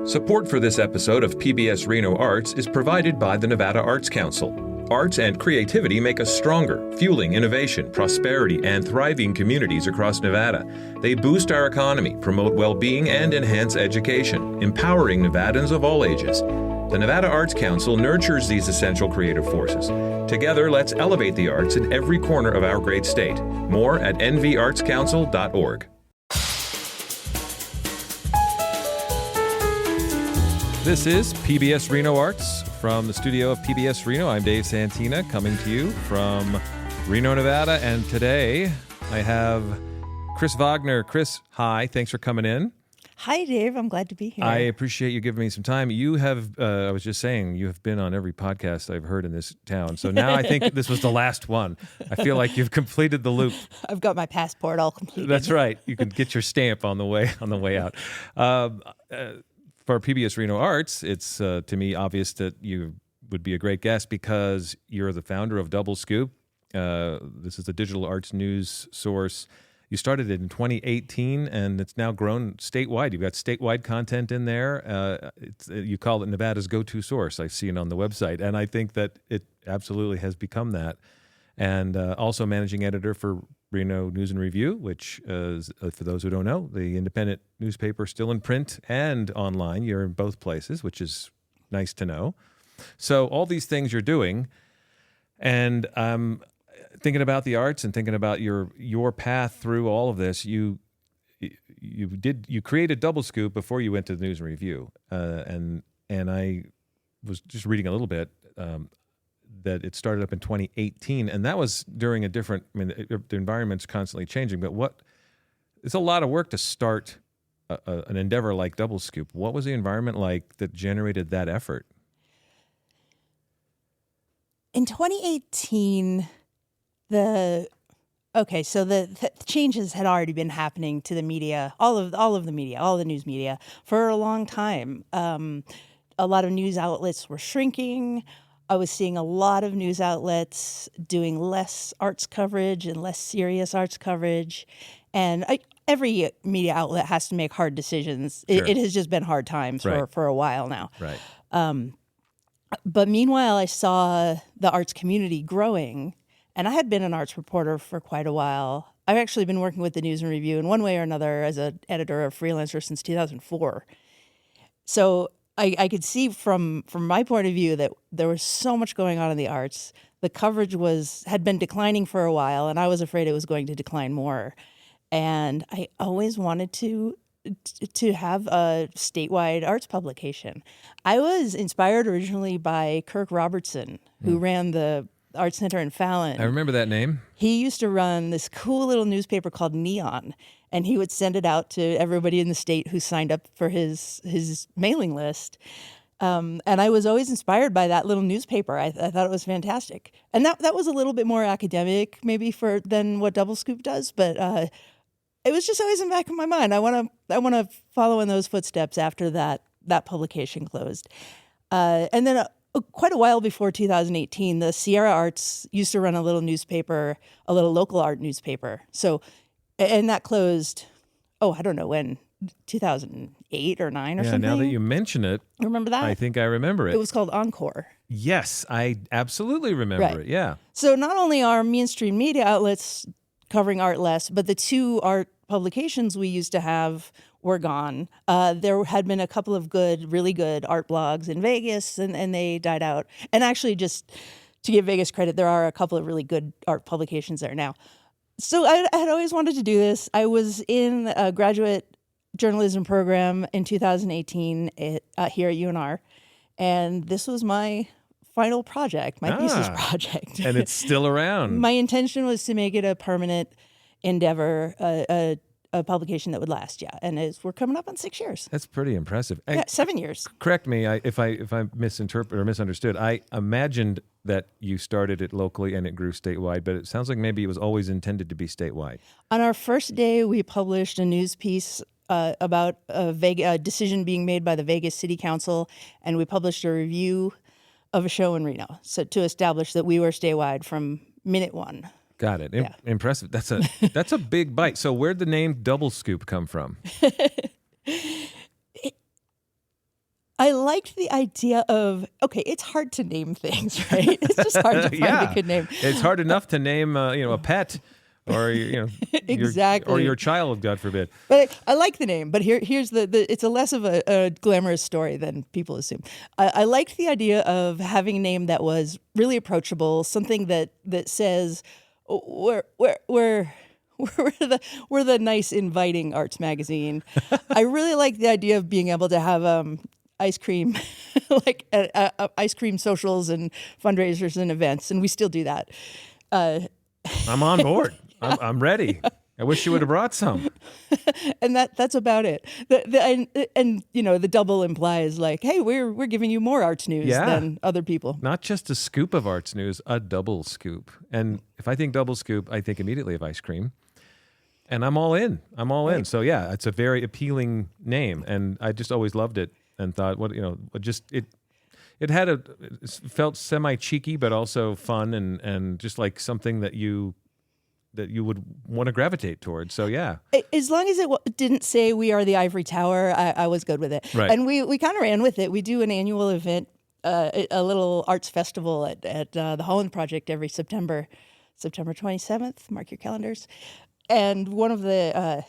Support for this episode of PBS Reno Arts is provided by the Nevada Arts Council. Arts and creativity make us stronger, fueling innovation, prosperity, and thriving communities across Nevada. They boost our economy, promote well-being, and enhance education, empowering Nevadans of all ages. The Nevada Arts Council nurtures these essential creative forces. Together, let's elevate the arts in every corner of our great state. More at nvartscouncil.org. This is PBS Reno Arts. From the studio of PBS Reno, I'm Dave Santina, coming to you from Reno, Nevada. And today I have Kris Vagner. Kris, hi. Thanks for coming in. Hi, Dave. I'm glad to be here. I appreciate you giving me some time. You have, I was just saying, you have been on every podcast I've heard in this town. So now I think this was the last one. I feel like you've completed the loop. I've got my passport all completed. That's right. You can get your stamp on the way out. For PBS Reno Arts, it's to me obvious that you would be a great guest because you're the founder of Double Scoop. This is a digital arts news source. You started it in 2018, and it's now grown statewide. You've got statewide content in there. You call it Nevada's go-to source. I've seen on the website, and I think that it absolutely has become that. And also managing editor for Reno News and Review, which is, for those who don't know, the independent newspaper still in print and online. You're in both places, which is nice to know. So all these things you're doing, and thinking about the arts and thinking about your path through all of this, you created Double Scoop before you went to the News and Review, and I was just reading a little bit. That it started up in 2018, and that was during a different, the environment's constantly changing, but it's a lot of work to start an endeavor like Double Scoop. What was the environment like that generated that effort? In 2018, the changes had already been happening to the media, all of the media, all the news media, for a long time. A lot of news outlets were shrinking. I was seeing a lot of news outlets doing less arts coverage and less serious arts coverage. And every media outlet has to make hard decisions. Sure. It has just been hard times for a while now. Right. But meanwhile, I saw the arts community growing. And I had been an arts reporter for quite a while. I've actually been working with the News and Review in one way or another as an editor or freelancer since 2004. So I could see from my point of view that there was so much going on in the arts. The coverage had been declining for a while, and I was afraid it was going to decline more. And I always wanted to have a statewide arts publication. I was inspired originally by Kirk Robertson, who ran the Arts Center in Fallon. I remember that name. He used to run this cool little newspaper called Neon, and he would send it out to everybody in the state who signed up for his mailing list. And I was always inspired by that little newspaper. I thought it was fantastic. And that was a little bit more academic maybe than what Double Scoop does, but it was just always in the back of my mind. I want to follow in those footsteps after that publication closed. And then quite a while before 2018, the Sierra Arts used to run a little newspaper, a little local art newspaper. So, and that closed, I don't know when, 2008 or 9 or something. Yeah, now that you mention it. Remember that? I think I remember it. It was called Encore. Yes, I absolutely remember it, yeah. So not only are mainstream media outlets covering art less, but the two art publications we used to have were gone. There had been a couple of really good art blogs in Vegas, and they died out. And actually, just to give Vegas credit, there are a couple of really good art publications there now. So I had always wanted to do this. I was in a graduate journalism program in 2018 here at UNR, and this was my final project, my thesis project. And it's still around. My intention was to make it a permanent endeavor, a publication that would last, and we're coming up on 6 years. That's pretty impressive. 7 years. Correct me if I misinterpret or misunderstood. I imagined that you started it locally and it grew statewide, but it sounds like maybe it was always intended to be statewide. On our first day, we published a news piece about a decision being made by the Vegas City Council, and we published a review of a show in Reno, so to establish that we were statewide from minute one. Got it. Impressive. That's a big bite. So where'd the name Double Scoop come from? I liked the idea of, okay, it's hard to name things, right? It's just hard to find a good name. It's hard enough to name, a pet or, Exactly. or your child, God forbid. But I like the name, but here's it's a less of a glamorous story than people assume. I liked the idea of having a name that was really approachable, something that says, we're the nice, inviting arts magazine. I really like the idea of being able to have ice cream, like ice cream socials and fundraisers and events, and we still do that. I'm on board. I'm ready. I wish you would have brought some. And that's about it. The double implies like, hey, we're giving you more arts news than other people. Not just a scoop of arts news, a double scoop. And if I think double scoop, I think immediately of ice cream. And I'm all in. In. So yeah, it's a very appealing name, and I just always loved it and thought, it felt semi cheeky, but also fun and just like something that you would want to gravitate towards. So yeah, as long as it didn't say we are the Ivory Tower, I was good with it. Right. And we kind of ran with it. We do an annual event, a little arts festival at the Holland Project every September 27th. Mark your calendars. And one of the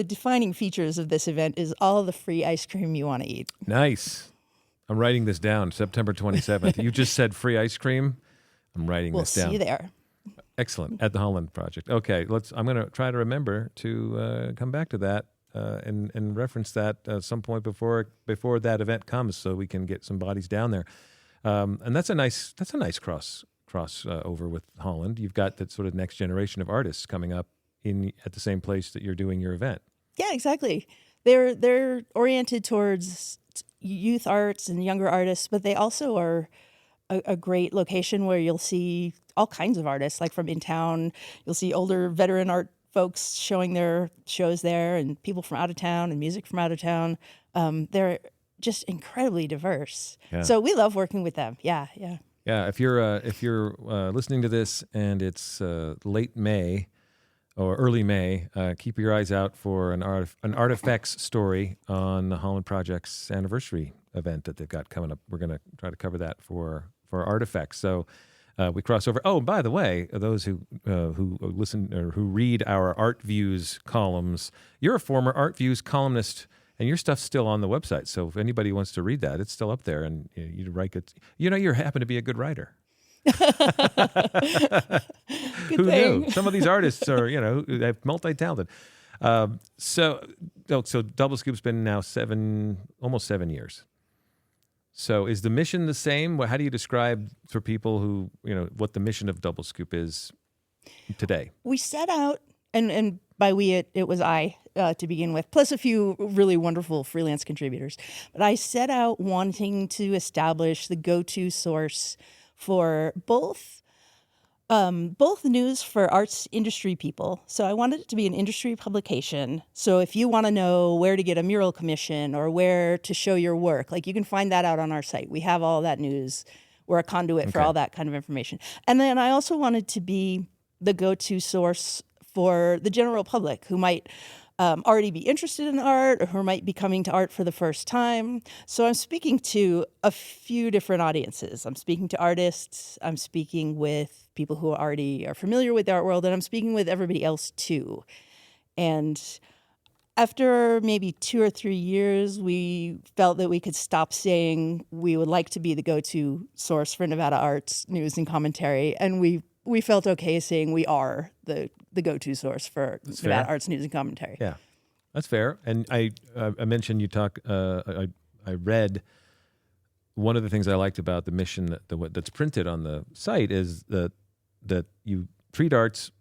defining features of this event is all the free ice cream you want to eat. Nice. I'm writing this down. September 27th. You just said free ice cream. I'm writing this down. We'll see you there. Excellent. At the Holland Project. Okay, I'm going to try to remember to come back to that and reference that at some point before that event comes, so we can get some bodies down there. And that's a nice cross over with Holland. You've got that sort of next generation of artists coming up at the same place that you're doing your event. Yeah, exactly. They're oriented towards youth arts and younger artists, but they also are a great location where you'll see all kinds of artists, like from in town. You'll see older veteran art folks showing their shows there, and people from out of town and music from out of town. They're just incredibly diverse. Yeah. So we love working with them. Yeah. Yeah. If you're listening to this and it's late May or early May, keep your eyes out for an artifacts story on the Holland Project's anniversary event that they've got coming up. We're going to try to cover that for artifacts. So we cross over. Oh, by the way, those who listen or who read our Art Views columns, you're a former Art Views columnist, and your stuff's still on the website. So if anybody wants to read that, it's still up there, and you write it. You happen to be a good writer. Who knew? Some of these artists are, they're multi-talented. So Double Scoop's been now almost 7 years. So is the mission the same? How do you describe for people who, what the mission of Double Scoop is today? We set out, and by we, it was I to begin with, plus a few really wonderful freelance contributors. But I set out wanting to establish the go-to source for both news for arts industry people. So I wanted it to be an industry publication. So if you want to know where to get a mural commission or where to show your work, like you can find that out on our site. We have all that news. We're a conduit for all that kind of information. And then I also wanted to be the go-to source for the general public who might already be interested in art or who might be coming to art for the first time. So I'm speaking to a few different audiences. I'm speaking to artists. I'm speaking with people who already are familiar with the art world, and I'm speaking with everybody else too. And after maybe 2 or 3 years, we felt that we could stop saying we would like to be the go-to source for Nevada arts news and commentary, and we felt okay saying we are the go-to source for Nevada arts news and commentary. Yeah, that's fair. And I mentioned I read one of the things I liked about the mission that's printed on the site is that you treat arts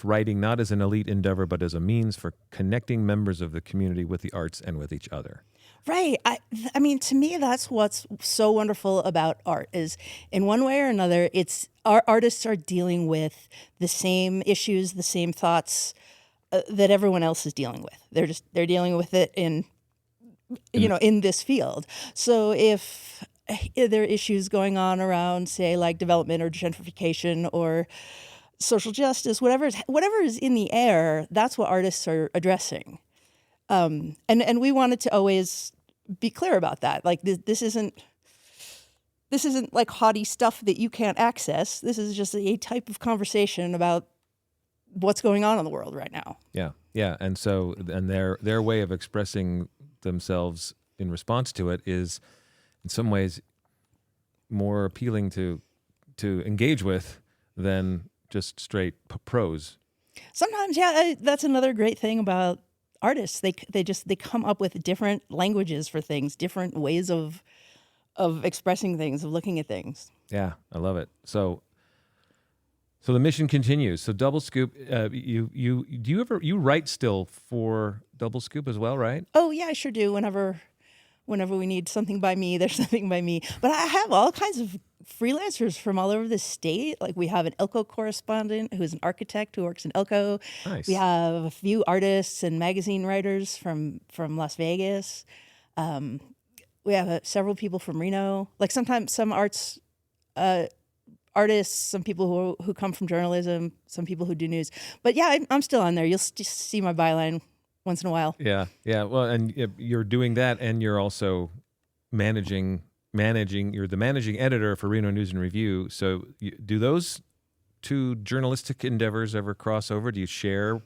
writing not as an elite endeavor, but as a means for connecting members of the community with the arts and with each other. Right. I mean, to me, that's what's so wonderful about art is in one way or another, our artists are dealing with the same issues, the same thoughts that everyone else is dealing with. They're dealing with it in this field. So if there are issues going on around, say, like development or gentrification or social justice, whatever is in the air, that's what artists are addressing. And we wanted to always be clear about that. Like this isn't like haughty stuff that you can't access. This is just a type of conversation about what's going on in the world right now. Yeah, yeah, and so their way of expressing themselves in response to it is, in some ways, more appealing to engage with than just straight prose. Sometimes, yeah, that's another great thing about artists. They come up with different languages for things, different ways of expressing things, of looking at things. Yeah, I love it. So the mission continues. So Double Scoop, you write still for Double Scoop as well, right? Oh yeah, I sure do. Whenever we need something by me, there's something by me. But I have all kinds of freelancers from all over the state. Like we have an Elko correspondent who's an architect who works in Elko. Nice. We have a few artists and magazine writers from Las Vegas. We have several people from Reno. Like sometimes some artists, some people who come from journalism, some people who do news. But yeah, I'm still on there. You'll just see my byline once in a while. Yeah. Well, and you're doing that, and you're also managing. You're the managing editor for Reno News and Review. So do those two journalistic endeavors ever cross over? Do you share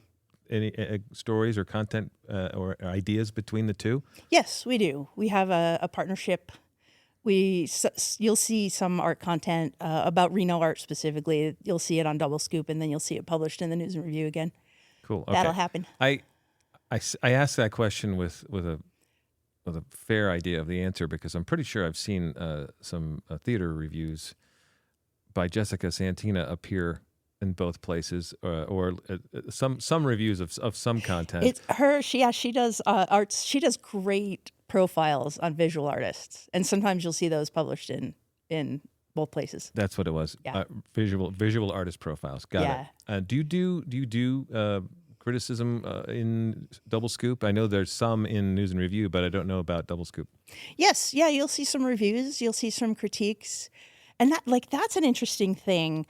any stories or content or ideas between the two? Yes, we do. We have a partnership. You'll see some art content about Reno art specifically. You'll see it on Double Scoop, and then you'll see it published in the News and Review again. Cool. Okay. That'll happen. I asked that question with a fair idea of the answer, because I'm pretty sure I've seen some theater reviews by Jessica Santina appear in both places, or some reviews of some content. It's her. She does arts. She does great profiles on visual artists, and sometimes you'll see those published in both places. That's what it was. Yeah. Visual artist profiles. Got it. Do you do criticism in Double Scoop? I know there's some in News and Review, but I don't know about Double Scoop. Yes, yeah, you'll see some reviews, you'll see some critiques, and that's an interesting thing.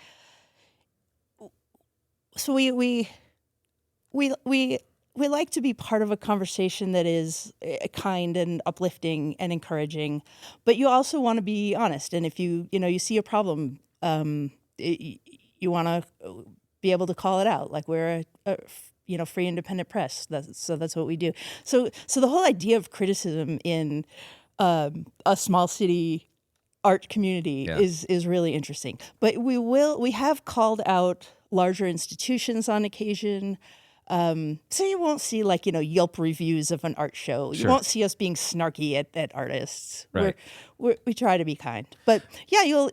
So we like to be part of a conversation that is kind and uplifting and encouraging, but you also want to be honest. And if you see a problem, you want to be able to call it out. Like we're a free independent press. That's what we do. So the whole idea of criticism in a small city art community is really interesting. But we have called out larger institutions on occasion. So you won't see Yelp reviews of an art show. Sure. You won't see us being snarky at artists. Right. We try to be kind. But yeah, you'll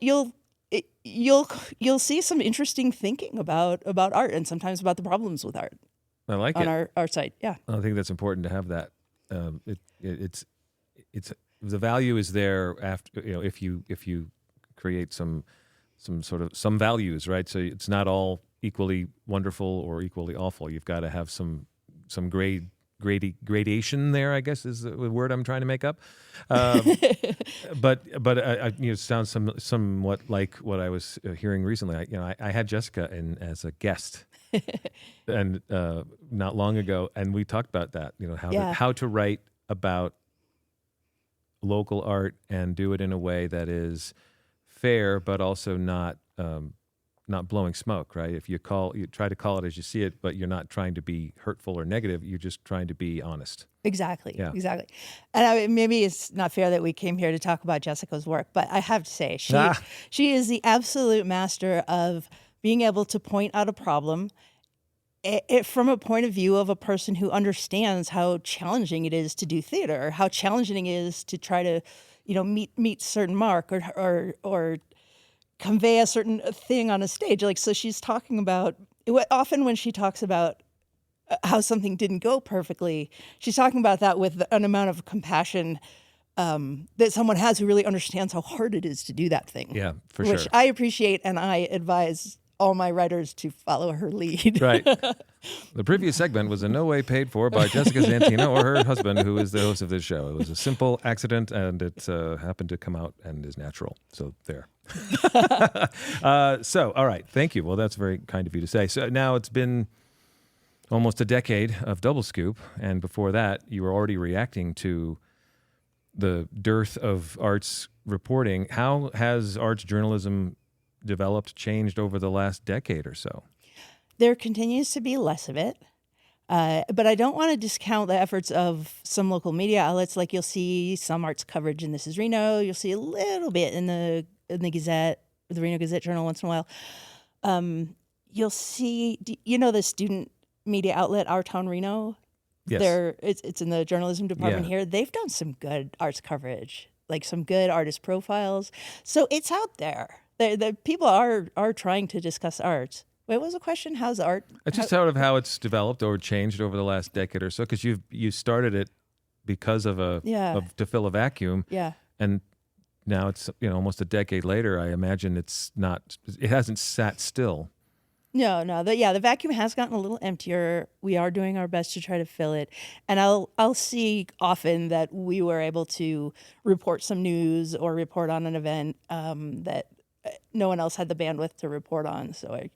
see some interesting thinking about art, and sometimes about the problems with art. I like on it. our site. Yeah. I think that's important to have that. It's the value is there after, if you create some values, right? So it's not all equally wonderful or equally awful. You've got to have some gradation there, I guess is the word I'm trying to make up. But it sounds somewhat like what I was hearing recently. I had Jessica in as a guest, and not long ago, and we talked about that. How to write about local art and do it in a way that is fair, but also not blowing smoke, right? If you try to call it as you see it, but you're not trying to be hurtful or negative. You're just trying to be honest. Exactly. Yeah. Exactly. And maybe it's not fair that we came here to talk about Jessica's work, but I have to say she is the absolute master of being able to point out a problem from a point of view of a person who understands how challenging it is to do theater, how challenging it is to try to, meet certain mark or convey a certain thing on a stage. So she's talking about, often when she talks about how something didn't go perfectly, she's talking about that with an amount of compassion that someone has who really understands how hard it is to do that thing. Yeah, for sure. Which I appreciate, and I advise all my writers to follow her lead. Right. The previous segment was in no way paid for by Jessica Santina or her husband, who is the host of this show. It was a simple accident, and it happened to come out and is natural. So there. All right. Thank you. Well, that's very kind of you to say. So now it's been almost a decade of Double Scoop, and before that, you were already reacting to the dearth of arts reporting. How has arts journalism developed, changed over the last decade or so? There continues to be less of it. But I don't want to discount the efforts of some local media outlets. Like you'll see some arts coverage in This Is Reno. You'll see a little bit in the Gazette, the Reno Gazette Journal once in a while. You'll see, the student media outlet, Our Town Reno? Yes. It's in the journalism department Yeah. here. They've done some good arts coverage, like some good artist profiles. So it's out there. The people are trying to discuss arts. Wait, what was the question? How's art? It's just sort of how it's developed or changed over the last decade or so, because you started it because of to fill a vacuum, Yeah. and now it's almost a decade later. I imagine it hasn't sat still. No. The vacuum has gotten a little emptier. We are doing our best to try to fill it, and I'll see often that we were able to report some news or report on an event that no one else had the bandwidth to report on. So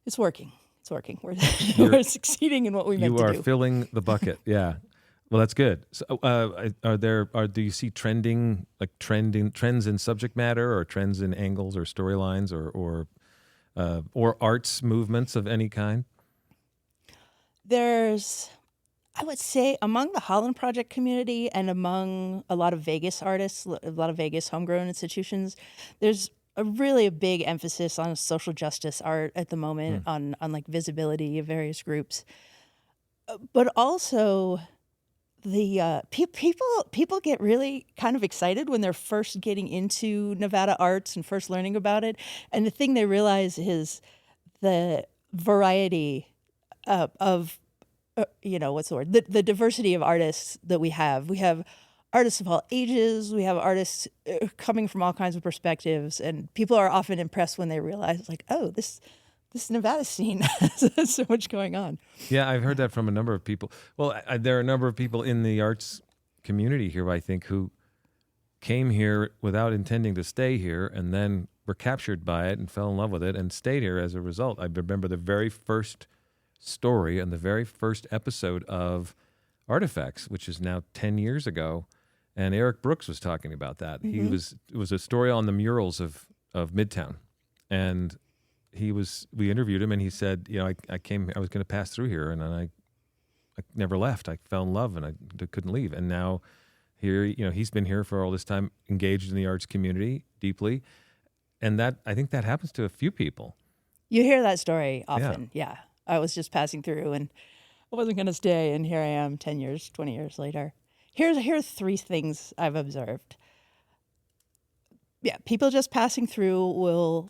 it's working. It's working. We're succeeding in what we meant to do. You are filling the bucket. Yeah. Well, that's good. So, do you see trends in subject matter, or trends in angles or storylines, or arts movements of any kind? There's, I would say, among the Holland Project community and among a lot of Vegas artists, a lot of Vegas homegrown institutions, there's a big emphasis on social justice art at the moment, on like visibility of various groups, but also the people get really kind of excited when they're first getting into Nevada arts and first learning about it, and the thing they realize is the variety of what's the word, the diversity of artists that we have. We have artists of all ages. We have artists coming from all kinds of perspectives, and people are often impressed when they realize, like, oh, this Nevada scene has so much going on. Yeah, I've heard that from a number of people. Well, there are a number of people in the arts community here, I think, who came here without intending to stay here, and then were captured by it and fell in love with it and stayed here as a result. I remember the very first story and the very first episode of Artifacts, which is now 10 years ago. And Eric Brooks was talking about that. Mm-hmm. It was a story on the murals of Midtown. And we interviewed him, and he said, I was going to pass through here, and then I never left. I fell in love, and I couldn't leave. And now here, he's been here for all this time, engaged in the arts community deeply. And I think that happens to a few people. You hear that story often. Yeah. I was just passing through, and I wasn't going to stay, and here I am 10 years, 20 years later. Here are three things I've observed. Yeah, people just passing through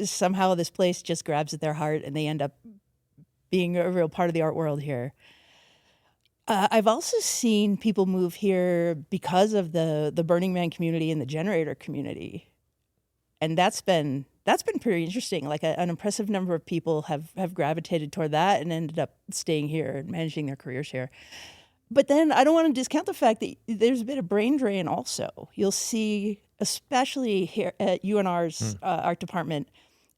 somehow this place just grabs at their heart, and they end up being a real part of the art world here. I've also seen people move here because of the Burning Man community and the generator community, and that's been pretty interesting. Like an impressive number of people have gravitated toward that and ended up staying here and managing their careers here. But then I don't want to discount the fact that there's a bit of brain drain also. You'll see, especially here at UNR's art department,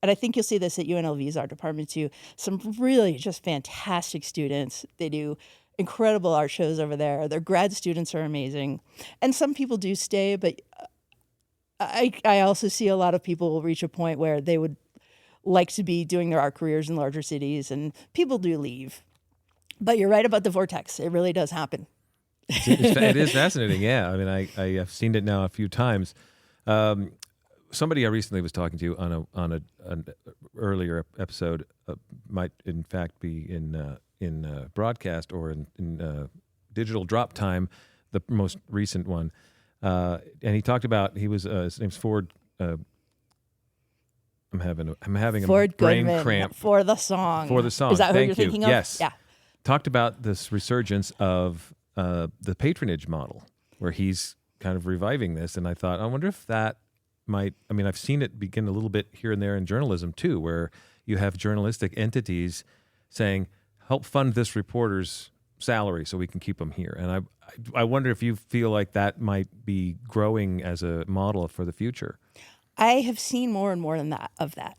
and I think you'll see this at UNLV's art department too, some really just fantastic students. They do incredible art shows over there. Their grad students are amazing. And some people do stay, but I also see a lot of people reach a point where they would like to be doing their art careers in larger cities, and people do leave. But you're right about the vortex. It really does happen. It is fascinating, yeah. I mean, I have seen it now a few times. Somebody I recently was talking to on an earlier episode might in fact be in broadcast or in digital drop time, the most recent one, and he talked about his name's Ford. I'm having a Ford brain Goodman cramp for the song. For the song, is that thank who you're thinking you. of? Yes, yeah. Talked about this resurgence of the patronage model, where he's kind of reviving this, and I thought, I wonder if that might. I mean, I've seen it begin a little bit here and there in journalism too, where you have journalistic entities saying, "Help fund this reporter's salary so we can keep them here." And I wonder if you feel like that might be growing as a model for the future. I have seen more and more of that.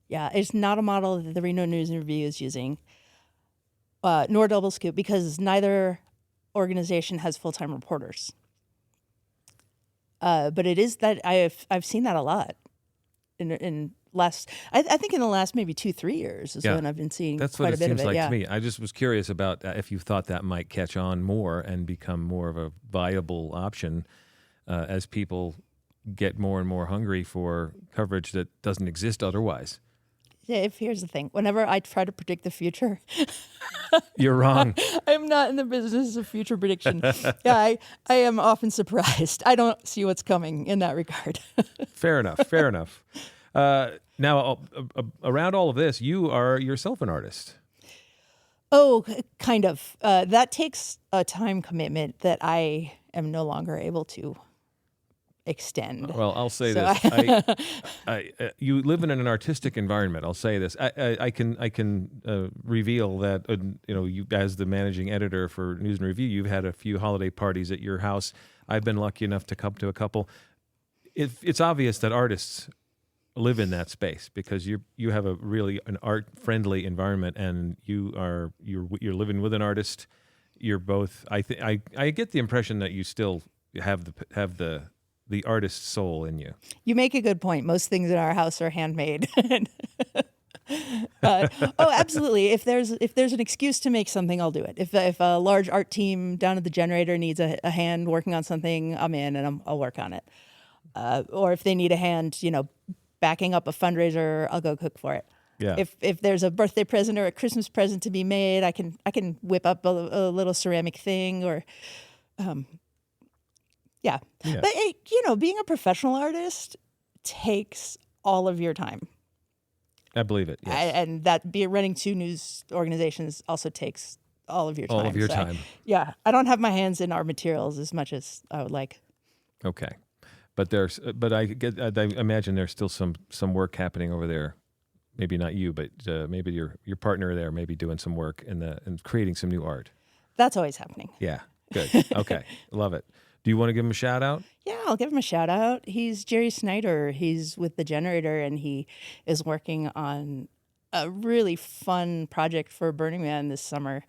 Yeah, it's not a model that the Reno News and Review is using, nor Double Scoop, because neither organization has full-time reporters. But it is that I've seen that a lot in last. I think in the last maybe 2-3 years is when I've been seeing That's quite what a bit it seems of it. like to me. I just was curious about if you thought that might catch on more and become more of a viable option as people get more and more hungry for coverage that doesn't exist otherwise. Yeah, here's the thing. Whenever I try to predict the future, You're wrong. I'm not in the business of future prediction. I am often surprised. I don't see what's coming in that regard. Fair enough. Fair enough. Now, around all of this, you are yourself an artist. Oh, kind of. That takes a time commitment that I am no longer able to extend. Well, I'll say So this: you live in an artistic environment. I'll say this: I can reveal that you, as the managing editor for News and Review, you've had a few holiday parties at your house. I've been lucky enough to come to a couple. It's obvious that artists live in that space because you have a really an art friendly environment, and you're living with an artist. You're both. I get the impression that you still have the artist's soul in you. You make a good point. Most things in our house are handmade. Oh, absolutely. If there's an excuse to make something, I'll do it. If a large art team down at the generator needs a hand working on something, I'm in and I'll work on it. Or if they need a hand, backing up a fundraiser, I'll go cook for it. Yeah. If there's a birthday present or a Christmas present to be made, I can whip up a little ceramic thing or. Yeah. But, being a professional artist takes all of your time. I believe it, yes. And that running 2 news organizations also takes all of your time. All of your time. I don't have my hands in art materials as much as I would like. Okay. But I imagine there's still some work happening over there. Maybe not you, but maybe your partner there may be doing some work and creating some new art. That's always happening. Yeah. Good. Okay. Love it. Do you want to give him a shout out? Yeah, I'll give him a shout out. He's Jerry Snyder. He's with the Generator, and he is working on a really fun project for Burning Man this summer.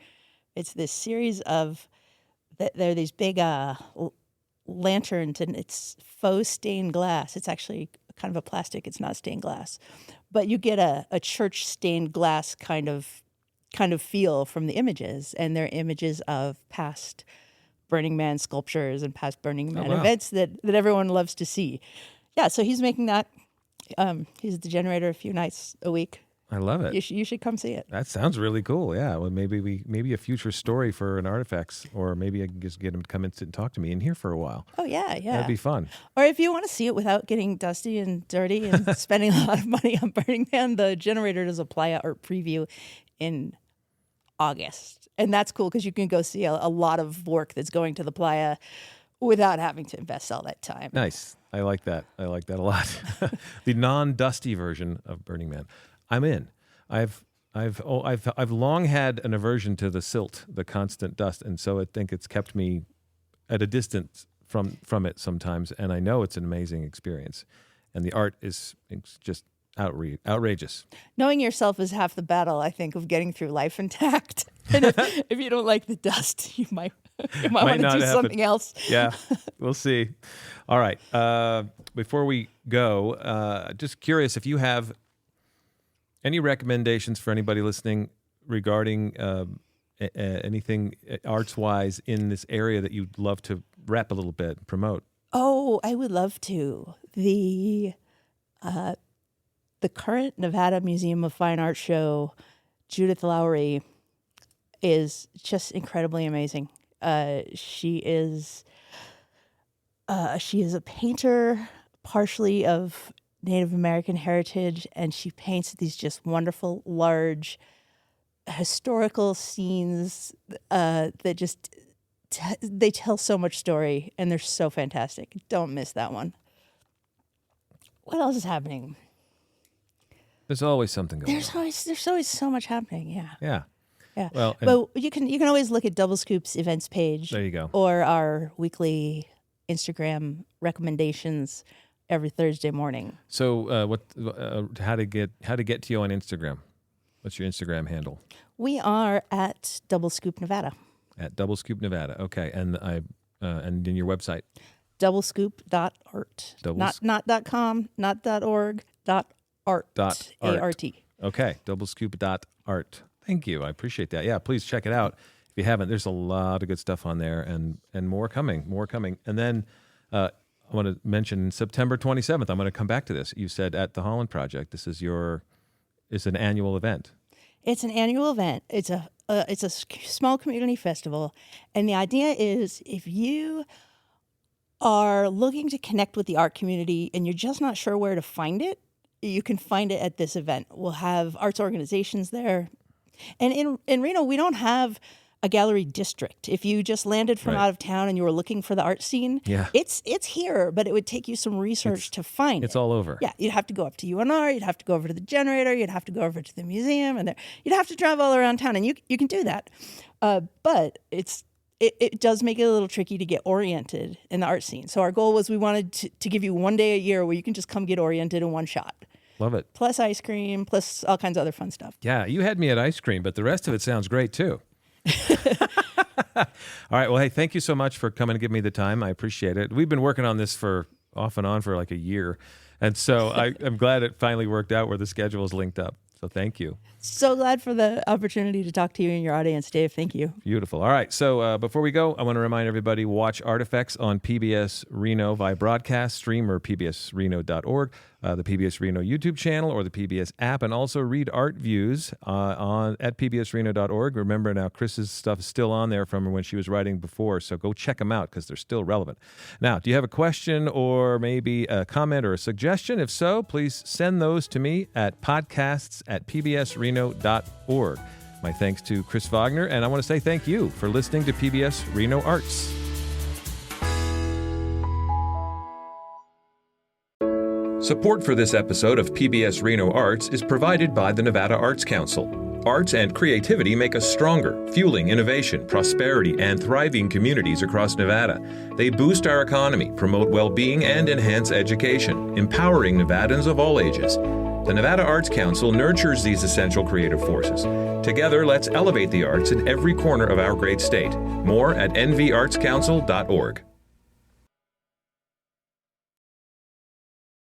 It's this series of, there are these big lanterns, and it's faux stained glass. It's actually kind of a plastic. It's not stained glass. But you get a church stained glass kind of feel from the images, and they're images of past Burning Man sculptures and past Burning Man events that everyone loves to see. Yeah, so he's making that. He's at the Generator a few nights a week. I love it. You should come see it. That sounds really cool. Yeah. Well, maybe a future story for an Artifacts, or maybe I can just get him to come and sit and talk to me in here for a while. Oh yeah. That'd be fun. Or if you want to see it without getting dusty and dirty and spending a lot of money on Burning Man, the Generator does a Playa art preview in August. And that's cool because you can go see a lot of work that's going to the Playa without having to invest all that time. Nice. I like that. I like that a lot. The non-dusty version of Burning Man. I'm in. I've long had an aversion to the silt, the constant dust, and so I think it's kept me at a distance from it sometimes. And I know it's an amazing experience, and the art is just outrageous. Knowing yourself is half the battle, I think, of getting through life intact. And if you don't like the dust, you might want to do something else. Yeah, we'll see. All right. Before we go, just curious if you have any recommendations for anybody listening regarding anything arts-wise in this area that you'd love to rep a little bit and promote. Oh, I would love to. The current Nevada Museum of Fine Art show, Judith Lowry, is just incredibly amazing. She is a painter, partially of Native American heritage, and she paints these just wonderful, large, historical scenes that just they tell so much story, and they're so fantastic. Don't miss that one. What else is happening? There's always something going on. There's always so much happening. Yeah. Well, but you can always look at Double Scoop's events page. There you go. Or our weekly Instagram recommendations every Thursday morning. So, how to get to you on Instagram? What's your Instagram handle? We are at Double Scoop Nevada. At Double Scoop Nevada. Okay, and then your website. doublescoop.art. Not .com, not .org, .art. A-R-T. Okay, doublescoop.art. Thank you. I appreciate that. Yeah, please check it out. If you haven't, there's a lot of good stuff on there and more coming. And then I want to mention September 27th. I'm going to come back to this. You said at the Holland Project, this is it's an annual event. It's an annual event. It's a small community festival. And the idea is if you are looking to connect with the art community and you're just not sure where to find it, you can find it at this event. We'll have arts organizations there. And in Reno, we don't have a gallery district. If you just landed from out of town and you were looking for the art scene, it's here, but it would take you some research to find it. It's all over. Yeah, you'd have to go up to UNR, you'd have to go over to the Generator, you'd have to go over to the museum, and you'd have to drive all around town, and you can do that. But it does make it a little tricky to get oriented in the art scene. So our goal was we wanted to give you one day a year where you can just come get oriented in one shot. Love it. Plus ice cream, plus all kinds of other fun stuff. Yeah, you had me at ice cream, but the rest of it sounds great too. All right. Well, hey, thank you so much for coming and giving me the time. I appreciate it. We've been working on this off and on for like a year. And so I'm glad it finally worked out where the schedule is linked up. So thank you. So glad for the opportunity to talk to you and your audience, Dave. Thank you. Beautiful. All right. So before we go, I want to remind everybody, watch Artifacts on PBS Reno via broadcast, stream, or pbsreno.org, the PBS Reno YouTube channel, or the PBS app, and also read art views at pbsreno.org. Remember now, Kris's stuff is still on there from when she was writing before, so go check them out because they're still relevant. Now, do you have a question or maybe a comment or a suggestion? If so, please send those to me at podcasts@pbsreno.org. My thanks to Kris Vagner, and I want to say thank you for listening to PBS Reno Arts. Support for this episode of PBS Reno Arts is provided by the Nevada Arts Council. Arts and creativity make us stronger, fueling innovation, prosperity, and thriving communities across Nevada. They boost our economy, promote well-being, and enhance education, empowering Nevadans of all ages. The Nevada Arts Council nurtures these essential creative forces. Together, let's elevate the arts in every corner of our great state. More at nvartscouncil.org.